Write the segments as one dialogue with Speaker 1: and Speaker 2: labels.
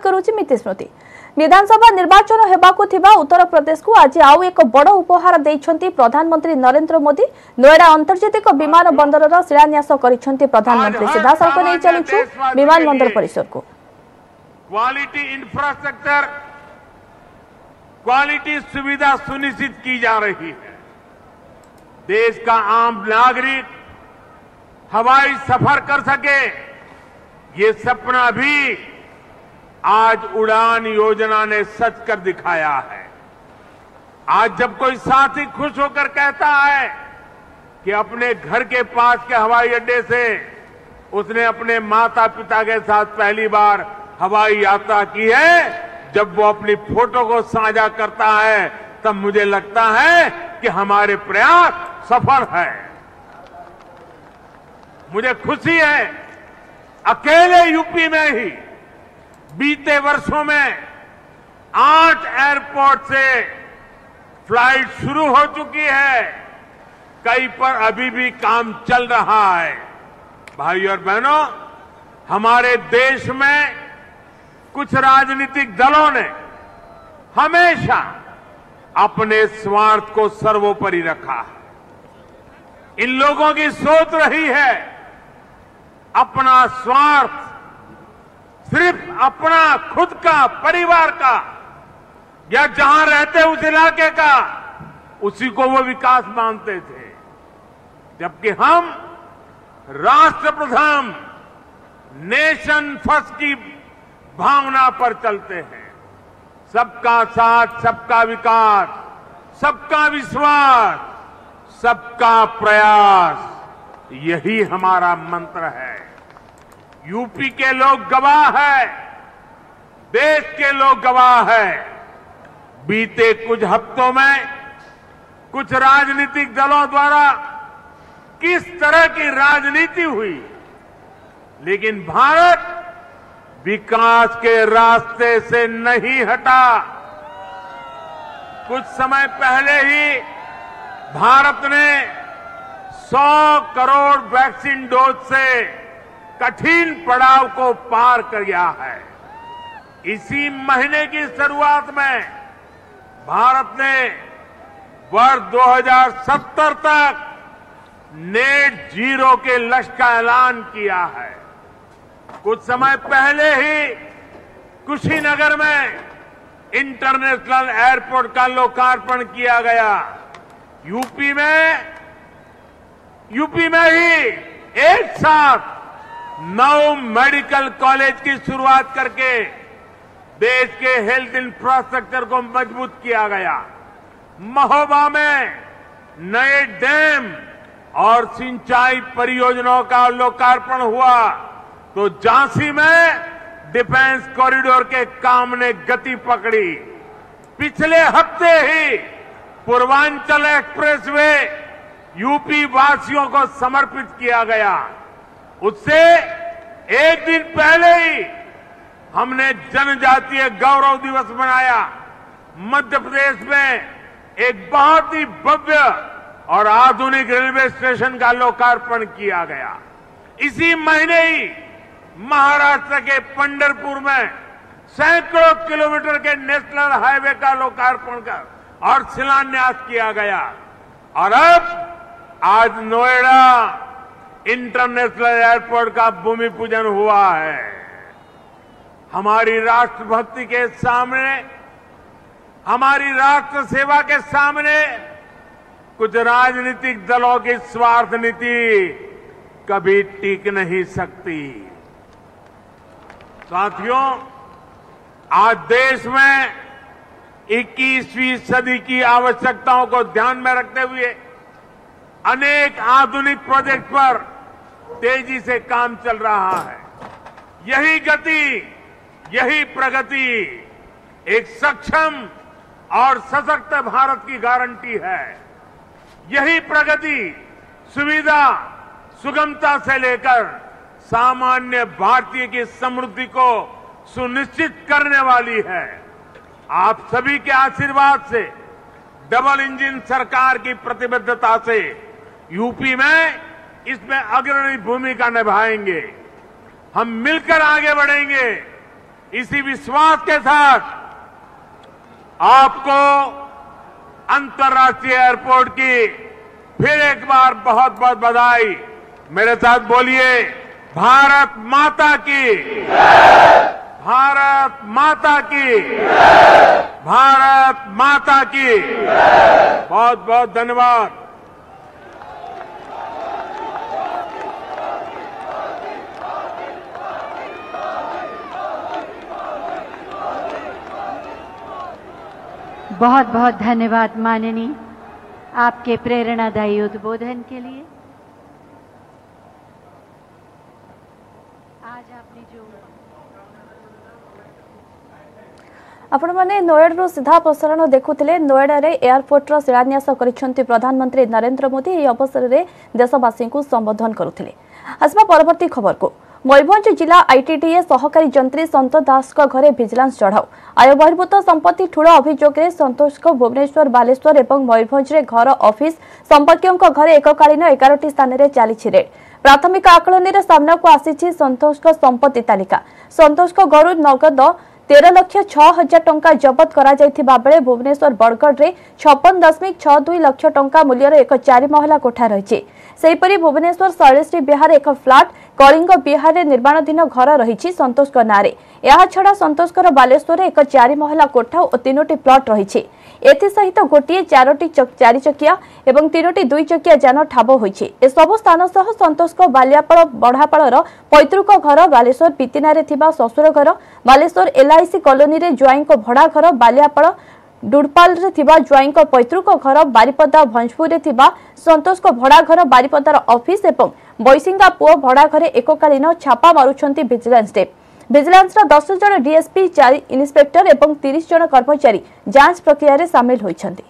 Speaker 1: करुछि मिति स्मृति। विधानसभा निर्वाचन हेबाकु थिबा उत्तर प्रदेश को आज आउ एक बड़ उपहार दैछंती प्रधानमंत्री नरेंद्र मोदी। नोएडा अंतर्जातिक विमान बंदरर शिलान्यास करिछंती प्रधानमंत्री। सीधा सड़क नहीं चलुछु विमान बंदर परिसर को।
Speaker 2: क्वालिटी इंफ्रास्ट्रक्चर, क्वालिटी सुविधा सुनिश्चित की जा रही है। देश का आम नागरिक हवाई सफर कर सके, ये सपना भी आज उड़ान योजना ने सच कर दिखाया है। आज जब कोई साथी खुश होकर कहता है कि अपने घर के पास के हवाई अड्डे से उसने अपने माता पिता के साथ पहली बार हवाई यात्रा की है, जब वो अपनी फोटो को साझा करता है, तब मुझे लगता है कि हमारे प्रयास सफल है। मुझे खुशी है, अकेले यूपी में ही बीते वर्षों में 8 एयरपोर्ट से फ्लाइट शुरू हो चुकी है। कई पर अभी भी काम चल रहा है। भाइयों और बहनों, हमारे देश में कुछ राजनीतिक दलों ने हमेशा अपने स्वार्थ को सर्वोपरि रखा है। इन लोगों की सोच रही है अपना स्वार्थ, सिर्फ अपना खुद का, परिवार का, या जहां रहते उस इलाके का, उसी को वो विकास मानते थे। जबकि हम राष्ट्र प्रथम, नेशन फर्स्ट की भावना पर चलते हैं। सबका साथ, सबका विकास, सबका विश्वास, सबका प्रयास, यही हमारा मंत्र है। यूपी के लोग गवाह है, देश के लोग गवाह है। बीते कुछ हफ्तों में कुछ राजनीतिक दलों द्वारा किस तरह की राजनीति हुई, लेकिन भारत विकास के रास्ते से नहीं हटा। कुछ समय पहले ही भारत ने 100 करोड़ वैक्सीन डोज से कठिन पड़ाव को पार कर गया है। इसी महीने की शुरुआत में भारत ने वर्ष 2070 तक नेट जीरो के लक्ष्य का ऐलान किया है। कुछ समय पहले ही कुशीनगर में इंटरनेशनल एयरपोर्ट का लोकार्पण किया गया। यूपी में ही एक साथ 9 मेडिकल कॉलेज की शुरुआत करके देश के हेल्थ इंफ्रास्ट्रक्चर को मजबूत किया गया। महोबा में नए डैम और सिंचाई परियोजनाओं का लोकार्पण हुआ, तो झांसी में डिफेंस कॉरिडोर के काम ने गति पकड़ी। पिछले हफ्ते ही पूर्वांचल एक्सप्रेसवे यूपी वासियों को समर्पित किया गया। उससे एक दिन पहले ही हमने जनजातीय गौरव दिवस मनाया। मध्य प्रदेश में एक बहुत ही भव्य और आधुनिक रेलवे स्टेशन का लोकार्पण किया गया। इसी महीने ही महाराष्ट्र के पंढरपुर में सैकड़ों किलोमीटर के नेशनल हाईवे का लोकार्पण कर और शिलान्यास किया गया। और अब आज नोएडा इंटरनेशनल एयरपोर्ट का भूमि पूजन हुआ है। हमारी राष्ट्रभक्ति के सामने, हमारी राष्ट्र सेवा के सामने कुछ राजनीतिक दलों की स्वार्थ नीति कभी टिक नहीं सकती। साथियों, आज देश में 21वीं सदी की आवश्यकताओं को ध्यान में रखते हुए अनेक आधुनिक प्रोजेक्ट पर तेजी से काम चल रहा है। यही गति, यही प्रगति एक सक्षम और सशक्त भारत की गारंटी है। यही प्रगति सुविधा, सुगमता से लेकर सामान्य भारतीय की समृद्धि को सुनिश्चित करने वाली है। आप सभी के आशीर्वाद से, डबल इंजन सरकार की प्रतिबद्धता से यूपी में इसमें अग्रणी भूमिका निभाएंगे। हम मिलकर आगे बढ़ेंगे। इसी विश्वास के साथ आपको अंतर्राष्ट्रीय एयरपोर्ट की फिर एक बार बहुत बहुत बधाई। मेरे साथ बोलिए, भारत माता की, भारत माता की, भारत माता की। बहुत बहुत धन्यवाद।
Speaker 3: बहुत बहुत धन्यवाद माननीय, आपके प्रेरणादायी उद्बोधन के लिए। आज आपने जो
Speaker 1: आपण माने नोएडा सीधा प्रसारण देखुथिले। नोएडा रे एयरपोर्ट रो शिलान्यास करिसेंती प्रधानमंत्री नरेंद्र मोदी। एही अवसर रे देशवासी को संबोधन करुथिले। आसबा परवर्ती खबर को। मयूरभंज जिला आईटीडीए सहकारी जंत्री संतोष दास को घरे विजिलेंस चढ़ाऊ। आय बहिर्भूत संपत्ति ठूल अभियोग में संतोष को भुवनेश्वर, बालेश्वर और मयूरभंज रे घर, ऑफिस, संपर्कियों घरे एककालीन 11 स्थान में चली रेड। प्राथमिक आकलन में सामना को आसी संतोष को संपत्ति तालिका। संतोष को घर नगद 13,06,000 टंका जबत करा जायथिबा बेले भुवनेश्वर बड़गढ़ रे 56.62 लाख टंका मूल्यर एक 4 महला कोठा रही। सेहीपरि भुवनेश्वर शैलश्री विहार एक फ्लाट, कलिंग विहार रे निर्माणाधीन घर रही संतोष को नारे। यह छड़ा संतोष कर बालेश्वर एक 4 महला कोठा और 3टी प्लट रही। एसहित गोटे 4टी 4 चकिया और 3टी 2 चकिया जान ठाब होइछि। ए सब स्थान सह संतोष को बालियापाड़ बढ़ापाड़ पैतृक घर, बालेश्वर पितिनारे थिबा ससुर घर, बालेश्वर एलआईसी कॉलोनी रे ज्वाईं को भड़ा घर, बालियापाड़ डुडपाल रे थिबा ज्वाईं को पैतृक घर, बारिपदा भंजपुर रे थिबा संतोष को भड़ा घर, बारिपदार ऑफिस एवं बैसिंगा पुओ भड़ा घरे एककालीन छापा मारुछंती विजिलेंस टीम। विजिलेंस 10 जन डीएसपी, 4 इन्स्पेक्टर और 30 जन कर्मचारी जांच प्रक्रिया रे शामिल होइछंती।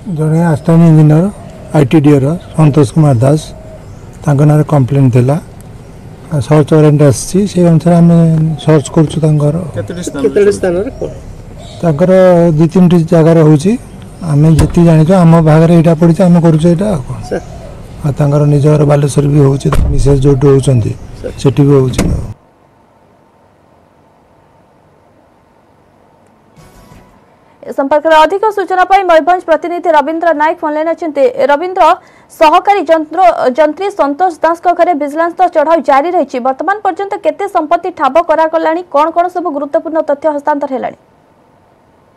Speaker 4: जने आस्थानी इंजीनियर आईटीडीए रो संतोष कुमार दास तांको नारे कंप्लेंट थिला। सर्च वारंट आसी से अनुसार हम सर्च करछु। केते स्थान रे तांकर 2-3 जगह रे होची। आमे जति जानि जो हम भाग रे एटा पड़ी छ हम करू छ एटा सर। आ तांकर निजर बालेश्वर भी होची, मिसेस जोड होचंती सेठी भी होची।
Speaker 1: संपर्क में अधिक सूचना पाई मयूरभंज प्रतिनिधि रविंद्र नायक फोन लाइन अछंती। रविंद्र, सहकारी जंत्री संतोष दास को घरे विजिलेंस तो चढ़ाऊ जारी रही। वर्तमान पर्यंत केते संपत्ति ठाब करा गलानी, कोन कोन सब गुरुत्वपूर्ण तथ्य हस्तांतर हेलानी?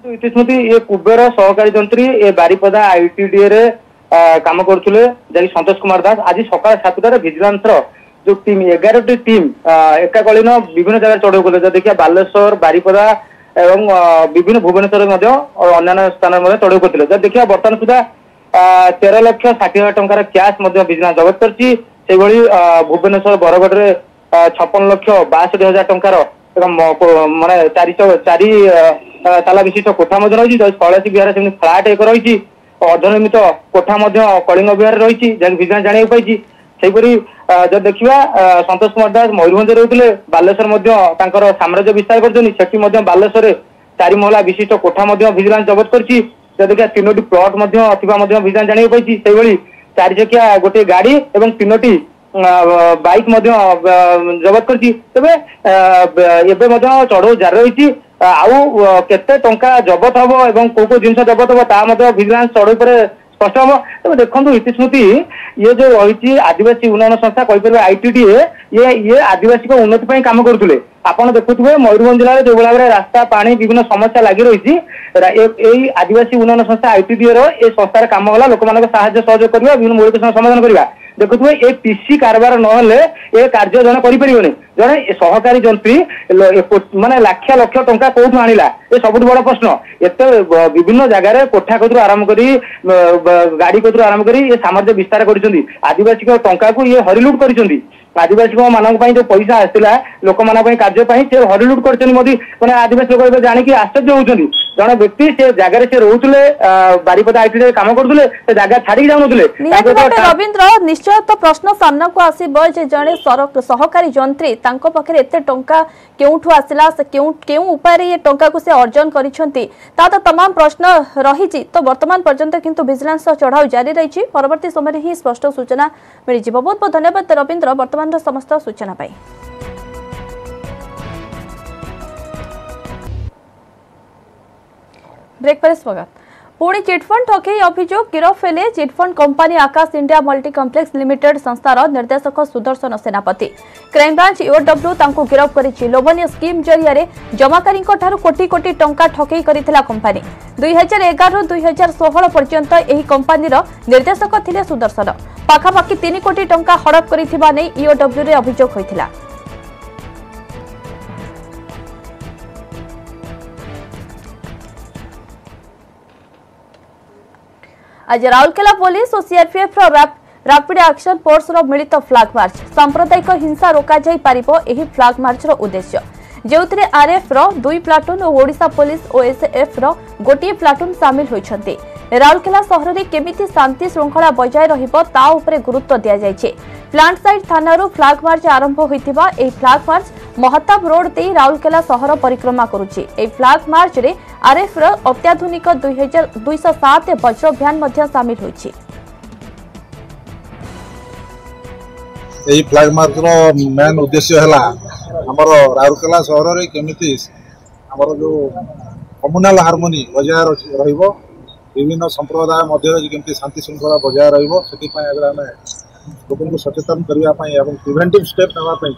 Speaker 5: इतिस्मृति ये कुबेर सहकारी जंत्री ए बारिपदा आईटीडीए रे काम करथुले जे संतोष कुमार दास। आज सकाळ 7टारे विजिलेंस रो जो टीम 11टी टीम एकाकालीन विभिन्न जगह चढ़ाऊ कले। देखिए बालेश्वर, बारिपदा एवं विभिन्न भुवनेश्वर अन्य स्थान में चढ़ाऊ करते। देखिए बर्तमान सुधा 13,60,000 टंकार कैश विजिलेंस जबत करछि। भुवनेश्वर बरगढ़ रे 56,62,000 टंकार माने 4 ताला विशिष्ट कोठा रही। शैलश्री विहार से फ्लाट एक रही। अर्धनिर्मित कोठा कलिंग विहार रही विजिलेंस जाना पाई। जब देखा संतोष कुमार दास मयूरभंज रोते। बालेश्वर साम्राज्य विस्तार कर बालेश्वर 4 महला विशिष्ट कोठा विजिलेंस जबत कर। देखा 3टी प्लट विजिलेंस जाना पाई। 4 चकिया गोटे गाड़ी और 3टी बाइक जबत कर। तेज चढ़ऊ जारी रही। आउ केते टंका जबत हम और को जिन जबत हम विजिलेंस चढ़ऊ पर स्पष्ट हम। तेज देखो इतिस्मृति ये जो रही आदिवासी उन्नयन संस्था कहीपर आईटीडीए ये आदिवासी को उन्नति पर काम करुले। आपड़ देखुए मयूरभंज जिले में जो भाव में रास्ता पानी विभिन्न समस्या लगी रही। आदिवासी उन्नयन संस्था आईटीडीए रो संस्थार काम है लोक सहयोग करवा, विभिन्न मौलिक समाधान करवा। देखुए ये पीसी कारबार नहेले कार्य जन करें। जड़े सहकारी जंत्री माने लाख लाख टंका कौटू आनिला ये सबुठ बड़ प्रश्न। एत विभिन्न जगार कोठा कतु आरंभ करी गाड़ी कतु आरंभ करी ये साम्राज्य विस्तार कर। आदिवासी टंका को ये हरिलुट कर। आदिवासी मान जो पैसा आसाला लोक मान कार्य हरिलुट कर। मैंने आदिवासी लोग जानिक आश्चर्य होती। जड़े व्यक्ति से जगार से रोते बारिपदा आईटीडीए काम करते जगह छाड़ी जाऊन।
Speaker 1: रविंद्र, निश्चय तो प्रश्न सामना को आसब जे जड़े सहकारी जंत्री तांको पाखे एते टंका केउठु आसिला, से केउ उपाय ये टंका को से अर्जन करिसेंती ता तो तमाम प्रश्न रही। तो वर्तमान पर्यंत किंतु विजिलेंस चढ़ाऊ जारी रही। परवर्ती समय ही स्पष्ट सूचना मिल। बहुत बहुत धन्यवाद रविंद्र वर्तमान समस्त सूचना पाई। ब्रेक पर स्वागत। पुणी चिटफंड ठकई अभियोग गिरफ हेले चिटफंड कंपनी आकाश इंडिया मल्टी कम्प्लेक्स लिमिटेड संस्थार निर्देशक सुदर्शन सेनापति। क्राइमब्रांच ईओडब्ल्यू तांको गिरफ करिछि। लोभनीय स्कीम जरिया जमाकारी कोटी कोटी टंका ठकई करिथिला कंपनी। 2011 रु 2016 पर्यंत एही कंपनीर निर्देशक थिले सुदर्शन। पाखापाखि 3 कोटी टंका हड़प करिथिबा नै ईओडब्ल्यू रे अभियोग होइथिला। आज राउरकेला पुलिस और सीआरपीएफ रैपिड एक्शन फोर्स मिलित फ्लैग मार्च। सांप्रदायिक हिंसा रोका जाई पारिबो एही फ्लैग मार्च रो उद्देश्य, जेउथिरे आरएफ रो 2 प्लाटून और ओडिशा पुलिस और एसएफ रो गोटिए प्लाटून शामिल होइछन्ते। राउरकेला शहर रे केमिति शांति श्रृंखला बजाय रहिबो ता उपरे गुरुत्व दिया जायछे। प्लांट साइड थानारू फ्लैग मार्च आरंभ होइतिबा एही फ्लैग मार्च महताब रोड दे राउरकेला शहर परिक्रमा करुछि। एही फ्लैग मार्च रे आरएफ रो अत्याधुनिक 2207 वज्र भ्यान मध्ये शामिल होइछि।
Speaker 6: एही फ्लैग मार्च रो मेन उद्देश्य हला हमर राउरकेला शहर रे केमिति हमर जो कम्युनल हार्मोनी बजाय रहिबो, विभिन्न संप्रदाय मध्य केमिति शांति श्रृंखला बजाय रहिबो, सेति पय अगर हमें लोगों को सचेतन करबा पय एवं प्रिवेंटिव स्टेप नेबा पय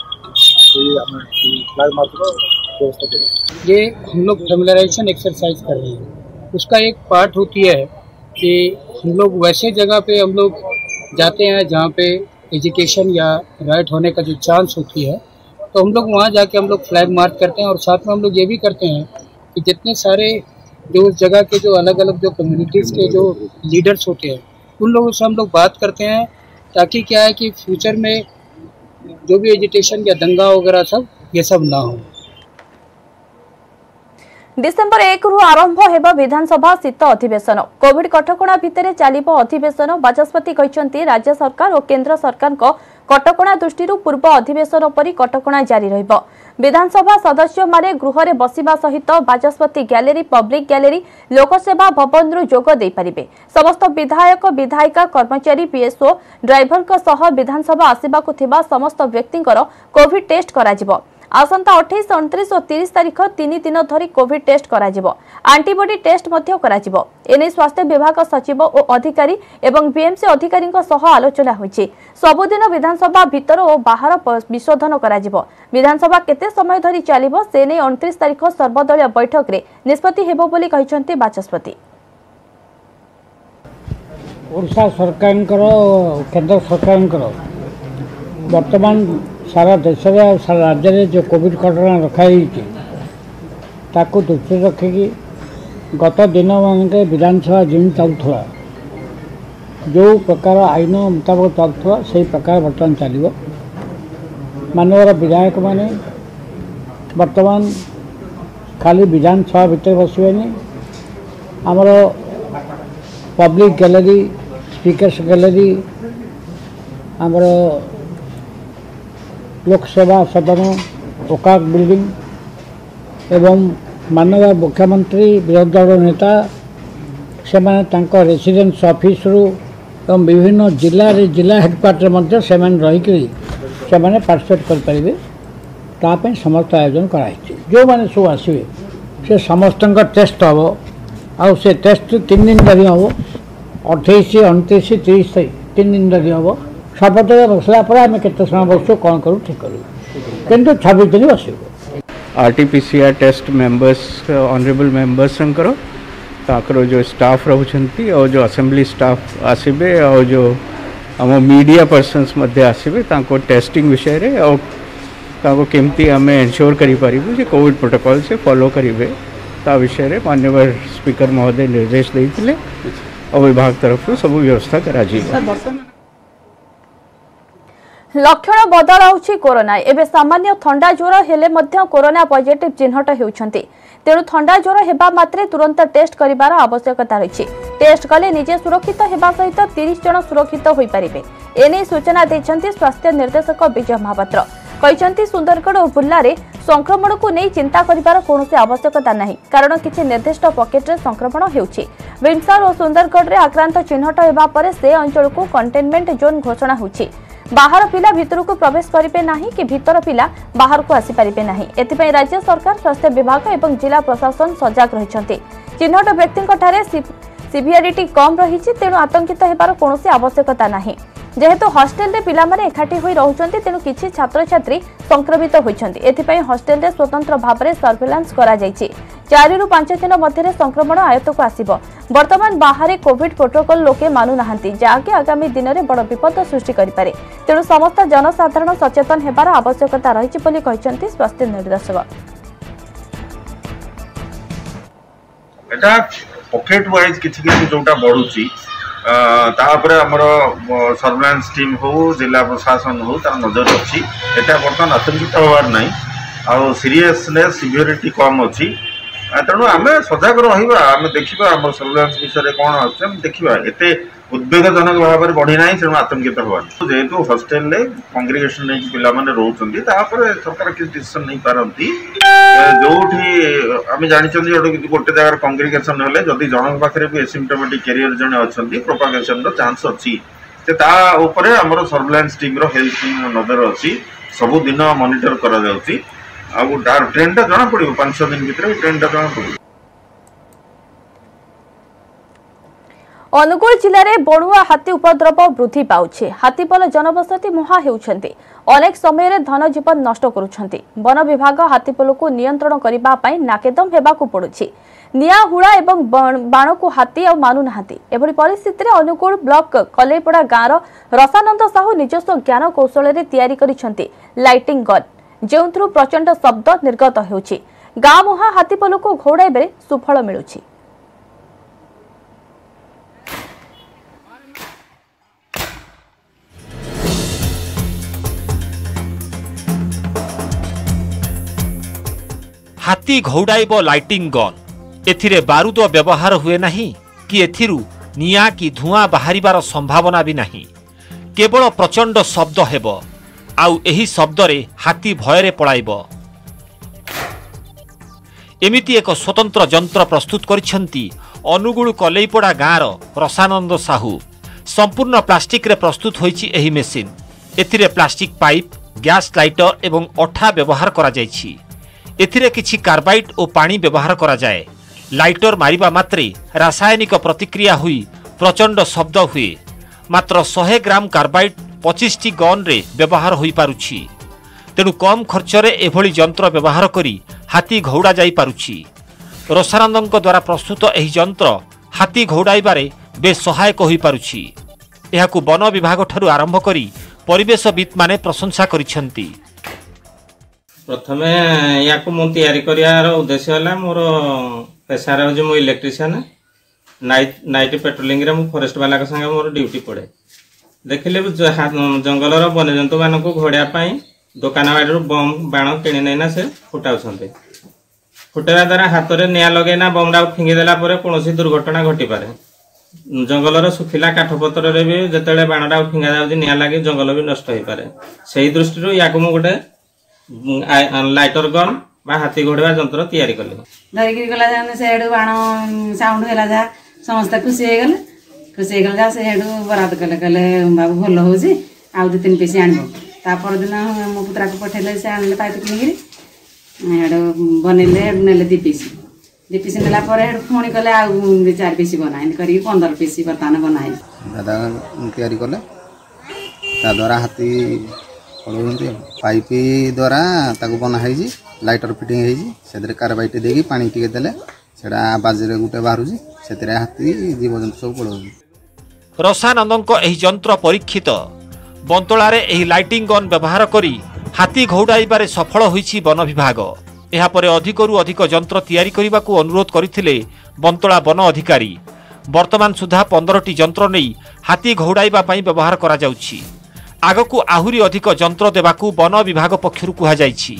Speaker 6: हमें फ्लैग मार्च रो व्यवस्था करें।
Speaker 7: ये हम लोग फैमिलराइजेशन एक्सरसाइज कर रहे हैं। उसका एक पार्ट होती है कि हम लोग वैसे जगह पे हम लोग जाते हैं जहाँ पे एजुकेशन या राइट होने का जो चांस होती है, तो हम लोग वहाँ जाके हम लोग फ्लैग मार्च करते हैं। और साथ में हम लोग ये भी करते हैं कि जितने सारे जो उस जगह के जो अलग अलग जो कम्युनिटीज़ के जो लीडर्स होते हैं उन लोगों से हम लोग बात करते हैं, ताकि क्या है कि फ्यूचर में जो भी एजिटेशन या दंगा वगैरह सब ये सब ना हो।
Speaker 1: डिसेम्बर 1 रु आरंभ हेबा विधानसभा शीत अधिवेशन। कोविड कटकणा भितर चलिबो अधिवेशन। बाचस्पति कहिसंती राज्य सरकार और केंद्र सरकार को कटकणा दृष्टि पूर्व अधिवेशन परि कटकणा जारी रहिबो। विधानसभा सदस्य माने गृह रे बसिबा सहित बाचस्पति गैलरी, पब्लिक गैलरी, लोकसेवा भवन रु जोग दे परिबे। समस्त विधायक, विधायिका, कर्मचारी, पीएसओ, ड्राइवर को सह विधानसभा आसीबाकु थिबा समस्त व्यक्तिंकर कोविड टेस्ट कराजिबो। आसंता 28, 29 और 30 तारीख 3 दिन धरी कोविड टेस्ट कराजिबो। एंटीबॉडी टेस्ट मध्य कराजिबो। एने स्वास्थ्य विभाग सचिव और अधिकारी एवं बीएमसी अधिकारी सह आलोचना होइछि। सबुदिन विधानसभा भीतर और बाहर विशोधन कराजिबो। विधानसभा केते समय धरी चलिबो से नै 29 तारीख सर्वदलीय बैठक रे निष्पत्ति हेबो बोली कहिसंती बाचस्पति।
Speaker 7: ओडिशा सरकार केंद्र सरकार वर्तमान सारा देश में सारा राज्य में जो कोविड कटकणा रखाई ताकू दृष्टि रखिकी गत दिन मानक विधानसभा जिन चलुला जो प्रकार आईन मुताबक चलुवा से प्रकार बर्तमान चलो। मानवर विधायक माने वर्तमान खाली विधानसभा भितर बसबेनी, आमर पब्लिक गैलरी, स्पीकर्स गैलरी, आमर लोकसेवा सदन, ओकाक बिल्डिंग एवं माननीय मुख्यमंत्री विरोधी दल नेता से रेसिडेंस ऑफिस रु एवं विभिन्न जिला हेडक्वार्टर मध्य से पार्टिसिपेट करेंगे। ताप समस्त आयोजन कराई। जो मैंने सब आसवे से समस्त टेस्ट हम आउ से टेस्ट 3 दिन धरी हम 28, 29, 30 3 दिन धरी हम। सर्वदलीय बसला पर आम केते समय बसु कौन करूँ ठीक करूँ किंतु 26 दिन बस।
Speaker 8: RTPCR test members honourable members ताकर जो स्टाफ रहउछंती और जो असेंबली स्टाफ आसीबे और जो आम मीडिया पर्सन्स मध्य आसीबे ताको टेस्टिंग विषय रे और ताको केमती आमे एंश्योर करि पारिबु जे कोविड प्रोटोकॉल से फॉलो करिवे ता विषय रे माननीय स्पीकर महोदय निर्देश देइतिले और विभाग तरफ सब व्यवस्था करा जीव।
Speaker 1: लक्षण बदलाउछि कोरोना। एबे सामान्य ठंडा ज्वर हेले मध्य कोरोना पॉजिटिव चिन्हट हेउछंती। तेणु ठंडा ज्वर हेबा मात्रे तुरंत टेस्ट करिवार आवश्यकता रहिछि। टेस्ट कले निजे सुरक्षित हेबा सहित 30 जन सुरक्षित होई परिबे। एने सूचना दैछंती स्वास्थ्य निर्देशक विजय महापात्र। कहिसंती सुंदरगढ़ और बुर्ला रे संक्रमण को नहीं चिंता करिवार कोनोसी आवश्यकता नाही, कारण किछि निर्दिष्ट पॉकेट रे संक्रमण हेउछि। विमसार और सुंदरगढ़ रे आक्रांत चिन्हट हेबा परे से अंचल को कंटेनमेंट जोन घोषणा होछि। बाहर पिला भितर को प्रवेश करिबे नाही कि भितर पिला बाहर को आसी परिबे नाही। एथिपई राज्य सरकार स्वास्थ्य विभाग एवं जिला प्रशासन सजग रहिसंती। चिन्हट व्यक्ति सीवियरिटी कम रही तेणु आतंकित होबार कौन आवश्यकता नहीं। जेहेतु हॉस्टेल रे पिला माने एकाठी होई रहउचंती तेणु किछि छात्र छात्री संक्रमित होइछंती। एथिपई हॉस्टेल रे स्वतंत्र भाव में सर्वेलांस करा जायछि। 4 रु 5 दिन मध्य संक्रमण आयत को आसिबो। वर्तमान बाहर कोविड प्रोटोकॉल लोके मानु नाहंती जाके आगामी दिन में बड़ विपद सृष्टि करि पारे। तेणु समस्त जनसाधारण सचेतन हेबार आवश्यकता रहिछि बोली कहिसंती स्वास्थ्य निर्देशक।
Speaker 9: एटा पॉकेट वाइज किछि जोटा बढ़ुची तापर आमर सर्वेलांस टीम हो जिला प्रशासन हो तार नजर अच्छी एटा बर्तमान आतंकित होवार नहीं आ सीरियसनेस सीवियरिटी कम अच्छी तेणु आम सजग रहा आम देखा आम सर्वेलांस विषय कौन आम देखा एत उद्वेगजनक भाव में बढ़ी ना तेणु आतंकित हवा जेहेतु हॉस्टेल कंग्रिगेशन नहीं पाने रोचे सरकार किसी डिसीजन नहीं पारती जो आम जानी गोटे जगह कंग्रिगेशन हेल्ले जदि जन पाखे भी एसिम्टोमेटिक कैरियर जड़े अच्छा प्रोपागेशन चांस अच्छी से आमर सर्वेलांस टीम हेल्थ टीम नजर अच्छी सबुदिन मॉनिटर करा जाउची ट्रेंड जना पड़ो 5-6 दिन भीतर ट्रेंड जना पड़ो।
Speaker 1: अनुगुल जिले में बणुआ हाथी उपद्रव वृद्धि पाउछि। हाथीपल जनबसती मुहा हेउछंती अनेक समय धन जीवन नष्ट करुछंती। वन विभाग हाथीपल को नियंत्रण करबा पई नाकेदम हेबाकू पड़ुछि। निया हुड़ा एवं बाण को हाथी और मानु नाहांती। एभली परिस्थिति में अनुगुल ब्लॉक कलेपड़ा गाँव रसानंद साहू निजस्व ज्ञान कौशल रे तैयारी करिछंती लाइटिंग गन जेउथरु प्रचंड शब्द निर्गत हेउछि। गाँ मुहा हाथीपल को घोड़ाइबे सुफल मिलुछि।
Speaker 10: हाथी घौड़ाइब लाइटिंग गन एथिरे बारूद व्यवहार हुए नहीं कि एथिरु निया कि धुआं बाहरिबार संभावना भी नहीं। केवल प्रचंड शब्द हेब आउ एही शब्दरे हाथी भयरे पलाइब। एमिति एक स्वतंत्र यंत्र प्रस्तुत करिसेंती अनुगुल कलेईपड़ा गाँवर रसानंद साहू। संपूर्ण प्लास्टिक रे प्रस्तुत होईछि एही मेसिन। एथिरे प्लास्टिक पाइप गैस लाइटर एवं अठा व्यवहार करा जायछि। एथिरे किछि कार्बाइड और पानी व्यवहार करा जाए। लाइटर मारिबा मात्रे रासायनिक प्रतिक्रिया हुई प्रचंड शब्द हुए। मात्र 100 ग्राम कार्बाइड 25 टी गन रे व्यवहार होई पारुछि। तेणु कम खर्च रे एभली यंत्र व्यवहार करी हाथी घौड़ा जाई पारुछि। रसानंदଙ୍କ द्वारा प्रस्तुत एही यंत्र हाथी घौड़ाइबारे बेस सहायक होई पारुछि। एहाकु वन विभाग ठारू आरंभ करी परिवेशविद माने प्रशंसा करिसेंती।
Speaker 11: प्रथमे या तैयारी कर उद्देश्य है मोर पेशार हूँ मो इलेक्ट्रीशियन नाइट पेट्रोलिंग रे फॉरेस्ट वाला संगे मोर ड्यूटी पड़े। देखिले जंगलर वन्यजंतु मान घोड़ापी दुकान बाड़ी बम बाण कि ना से फुटाऊँ। फुटाइवा द्वारा हाथ में निआ लगेना बमटा फिंगिदेला कौन दुर्घटना घटीपे। जंगलर सुखिला काठपत्र भी जिते बाणटा फिंगा जाऊँगी निआ लगे जंगल भी नष्ट हो पाए। से दृष्टि या गोटे लाइटर गन बा हाथी घोड़ा यंत्र तैयारी कले
Speaker 12: धरिकी गला से बाण साउंड है जहाँ समस्त खुशी हो गले। खुशी हो गले से बराद कले कहले बाबू भल हो 2-3 पीस आनब। दिन मो पुतरा को पठेले से आने पाइप किनिकी बनइले ने 2 पीस नेला पुणी कले आ 4 पीस बनाए कर 15 पीस बर्तमान बनाए
Speaker 13: दादा तैयारी कले द्वारा हाथी पड़े पाइप द्वारा बनाई लाइटर फिटिंग से कार्बाइट देगी पानी टिके देले सेटा आवाज रे गुटे बाहर से हाथी जीवजंतु सब पड़े।
Speaker 10: रसानंदଙ୍କ एही यंत्र परीक्षित बंतलारे एही लाइटिंग गन व्यवहार करी हाथी घौड़ाइबारे सफल होईछि वन विभाग। एहा परे अधिकरु अधिक यंत्र तैयारी करिबाकू अनुरोध करिथिले बंतला वन अधिकारी। वर्तमान सुधा 15टी यंत्र नहीं हाथी घौड़ाइबा पई व्यवहार करा जाउछि। आगकू आहुरी अधिक यंत्र देवाकू वन विभाग पक्षरु कुहा जाइछि।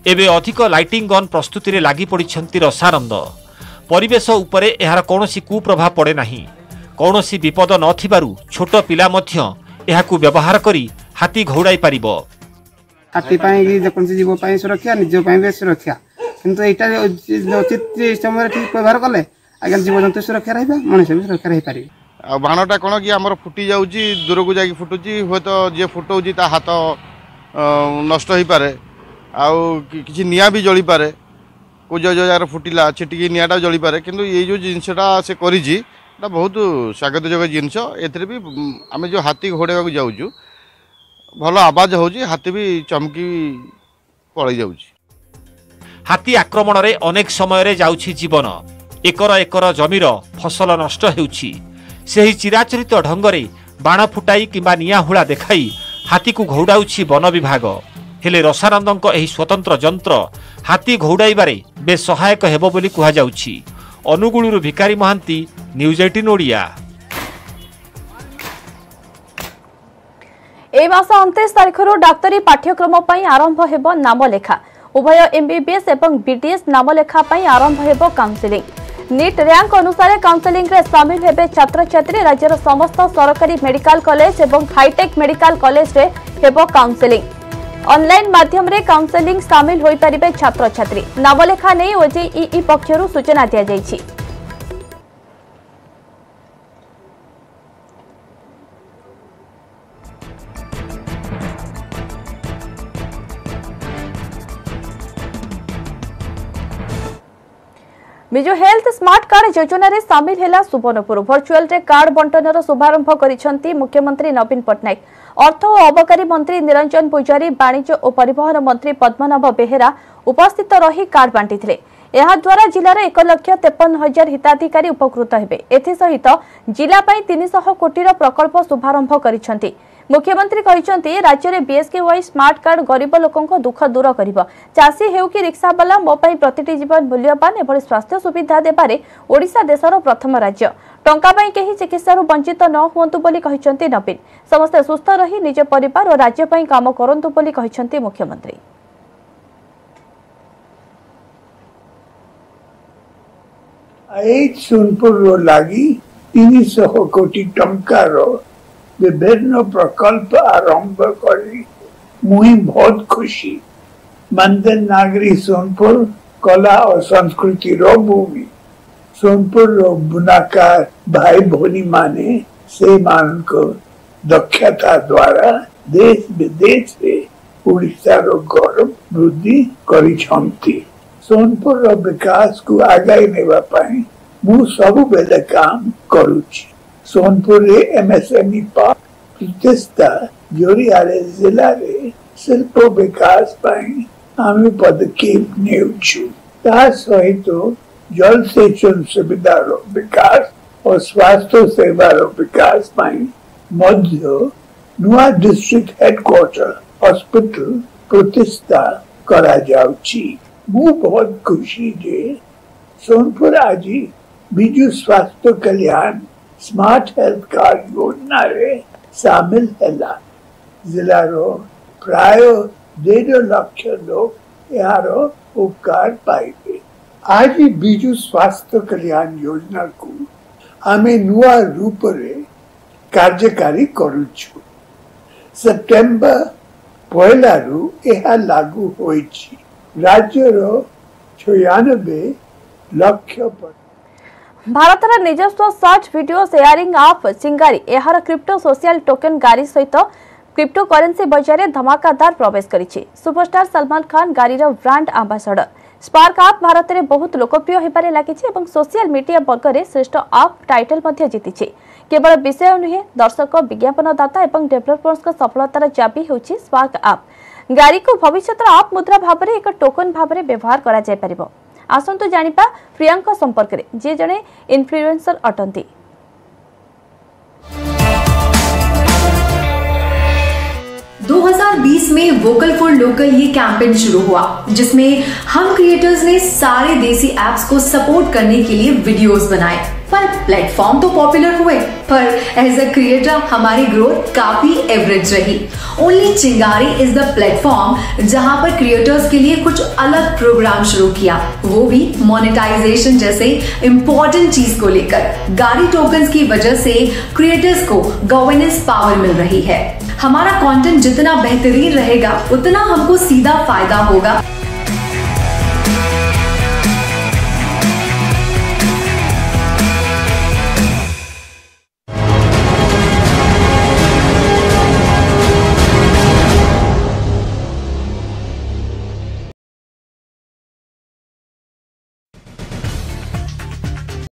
Speaker 10: एबे अधिक लाइटिंग गन प्रस्तुति रे लागि पड़िछंती रसानंद। परिवेश उपरे एहार कोनोसी कुप्रभाव पड़े नाही। कोनोसी विपद नथिबारु छोट पिला मध्य एहाकू व्यवहार करी हाथी घौड़ाई पारिबो।
Speaker 7: हाथी पाई जेकोसी जीव पाई सुरक्षा निज पाई भी सुरक्षा किंतु एटा उचित समय ठीक व्यवहार कले आगे जीवजंतु सुरक्षा रहिबा मनुष्य भी सुरक्षा रहि पारि।
Speaker 14: आ बाणटा कौन कि आमर फुटी जाऊँगी दूर को जाकि फुटुची हे तो जी फुटाऊँगी ता हाथ नष्ट हो पारे आउ कि निआ भी जली पारे को जगह फुटिला छिटिकी निआटा जली पारे किंतु ये जो जिनसटा से करिछि ता बहुत स्वागतजोग्य जिनस एथरे भी आमे जो हाथी घोड़ेबा को जाउछु भल आवाज होउछि हाथी भी चमकी पळै जाउछि।
Speaker 10: हाथी आक्रमण रे अनेक समय रे जाउछि जीवन एकर एकर जमीर फसल नष्ट हेउछि सेही चिराचरित ढंगरे बाण फुटाई किंबा निया हुला देखाई हाथी को घौड़ाउछि वन विभाग हेले रसानंदଙ୍କ ଏହି स्वतंत्र ଯନ୍ତ୍ର ହାତୀ ଘଉଡ଼ାଇବାରେ ବେଶ ସହାୟକ ହେବ ବୋଲି କୁହାଯାଉଛି। ଅନୁଗୁଳରୁ ଭିକାରୀ ମହାନ୍ତି ନ୍ୟୁଜ୍ 18 ଓଡ଼ିଆ।
Speaker 1: ए मास 29 तारिखରୁ डाक्तरी पाठ्यक्रम ପାଇଁ आरंभ ହେବ नामलेखा उभय एमबीबीएस एवं बीडीएस नामलेखा ପାଇଁ आरंभ ହେବ काउंसलिंग नीट रैंक अनुसार काउंसलिंग रे शामिल हेबे छात्र छात्री राज्यर समस्त सरकारी मेडिकल कॉलेज एवं हाईटेक मेडिकल कॉलेज रे हेबो काउंसलिंग ऑनलाइन माध्यम रे काउंसलिंग शामिल होई परिबे छात्र छात्री नामलेखा नै ओजेईई पक्षरु सूचना दिया जायछि। बिजु हेल्थ स्मार्ट कार्ड योजना रे शामिल हेला सुवर्णपुर वर्चुअल रे कार्ड बंटनर शुभारंभ करिसंती मुख्यमंत्री नवीन पटनायक अर्थ और अबकारी मंत्री निरंजन पुजारी वाणिज्य और परिवहन मंत्री पद्मनाभ बेहेरा उपस्थित रही कार्ड बांटी यह द्वारा जिलार 1,53,000 हिताधिकारी उपकृत हेबे एथि सहित जिला पई 300 कोटीर प्रकल्प शुभारंभ करिसंती। मुख्यमंत्री कहिसंती राज्य में बीएसकेवाई स्मार्ट कार्ड गरीब लोकंको दुख दूर करिबो चासी हेउ कि रिक्सावाला मो पई प्रतिटी जीवन मूल्यवान एवं स्वास्थ्य सुविधा देबारे ओडिशा देशर प्रथम राज्य टंका पई केही चिकित्सारु वंचित न हुंतु बोली कहिसंती नवीन समस्त सुस्थ रही निज परिवार और राज्य पई काम करंतु बोली कहिसंती मुख्यमंत्री।
Speaker 15: सोनपुर लगी 300 कोटी टंकार विभिन्न प्रकल्प आरंभ करी मुई बहुत खुशी मंदिर नागरी सोनपुर कला और संस्कृति रो भूमि सोनपुर रो बुनाकार भाई भोनी माने से मान को दक्षता द्वारा देश विदेश से उड़ीसा रो गौरव वृद्धि करी छंती सोनपुर रो विकास को आगे नेबा पाई मु सबु बेले काम करूची। सोनपुर रे एमएसएमई पार्क प्रतिष्ठा जोरियारे जिला रे शिल्प विकास पाई आमी पदक्षेप नेउछु ता सहित जल सेचन सुविधा रो विकास और स्वास्थ्य सेवा रो विकास पाई मध्य नुआ डिस्ट्रिक्ट हेडक्वार्टर हॉस्पिटल प्रतिष्ठा करा जाउची। मु बहुत खुशी जे सोनपुर आज बिजु स्वास्थ्य कल्याण स्मार्ट हेल्थ कार्ड योजना रे शामिल हैला जिला रो प्राय 1.5 लाख लोग यार उपकार पाइबे। आज बिजु स्वास्थ्य कल्याण योजना को आमे नुआ रूप रे कार्यकारी करूछु सेप्टेम्बर 1 रु एहा लागू होइछि राज्य रो 96 लाख पर
Speaker 1: भारतर निजस्व search video sharing app Chingari एहार क्रिप्टो सोशल टोकन गाड़ी सहित क्रिप्टो करेन्सी बजार धमाकादार प्रवेश करिछि। सुपरस्टार सलमान खान गाड़ीर brand ambassador spark app Bharat में बहुत लोकप्रिय होबारे लागिछि एवं सोशल मीडिया वर्ग में श्रेष्ठ आप टाइटल मध्य जीतिछि। केवल विषय नुहे दर्शक विज्ञापनदाता एवं डेभलपर्स सफलतार चाबी होछि स्पार्क आप गाड़ी को भविष्य आप मुद्रा भाव में एक टोकन भाव में व्यवहार करा जाय परिबो। आसंतु जानिपा प्रियांका संपर्क रे जे जने इन्फ्लुएंसर अटंती।
Speaker 16: 2020 में वोकल फॉर लोकल ये कैंपेन शुरू हुआ जिसमें हम क्रिएटर्स ने सारे देसी एप्स को सपोर्ट करने के लिए वीडियोस बनाए पर प्लेटफॉर्म तो पॉपुलर हुए पर एज अ क्रिएटर हमारी ग्रोथ काफी एवरेज रही। ओनली चिंगारी इज द प्लेटफॉर्म जहां पर क्रिएटर्स के लिए कुछ अलग प्रोग्राम शुरू किया वो भी मोनेटाइजेशन जैसे इम्पोर्टेंट चीज को लेकर। गाड़ी टोकन्स की वजह से क्रिएटर्स को गवर्नेंस पावर मिल रही है। हमारा कंटेंट जितना बेहतरीन रहेगा उतना हमको सीधा फायदा होगा।